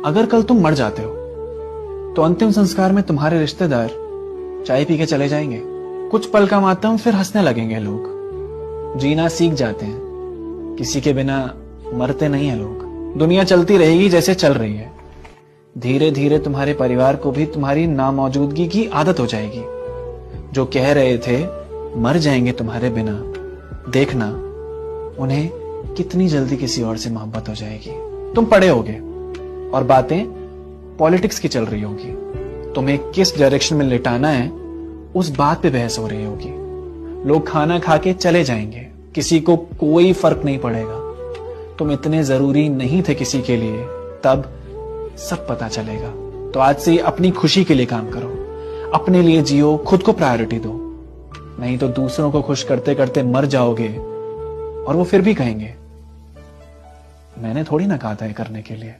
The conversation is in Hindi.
अगर कल तुम मर जाते हो तो अंतिम संस्कार में तुम्हारे रिश्तेदार चाय पी के चले जाएंगे। कुछ पल का मातम, फिर हंसने लगेंगे लोग। जीना सीख जाते हैं, किसी के बिना मरते नहीं है लोग। दुनिया चलती रहेगी जैसे चल रही है। धीरे धीरे तुम्हारे परिवार को भी तुम्हारी नामौजूदगी की आदत हो जाएगी। जो कह रहे थे मर जाएंगे तुम्हारे बिना, देखना उन्हें कितनी जल्दी किसी और से मोहब्बत हो जाएगी। तुम पढ़े होगे और बातें पॉलिटिक्स की चल रही होगी। तुम्हें किस डायरेक्शन में लिटाना है उस बात पे बहस हो रही होगी। लोग खाना खा के चले जाएंगे, किसी को कोई फर्क नहीं पड़ेगा। तुम इतने जरूरी नहीं थे किसी के लिए, तब सब पता चलेगा। तो आज से अपनी खुशी के लिए काम करो, अपने लिए जियो, खुद को प्रायोरिटी दो। नहीं तो दूसरों को खुश करते करते मर जाओगे और वो फिर भी कहेंगे मैंने थोड़ी ना कहा था ये करने के लिए।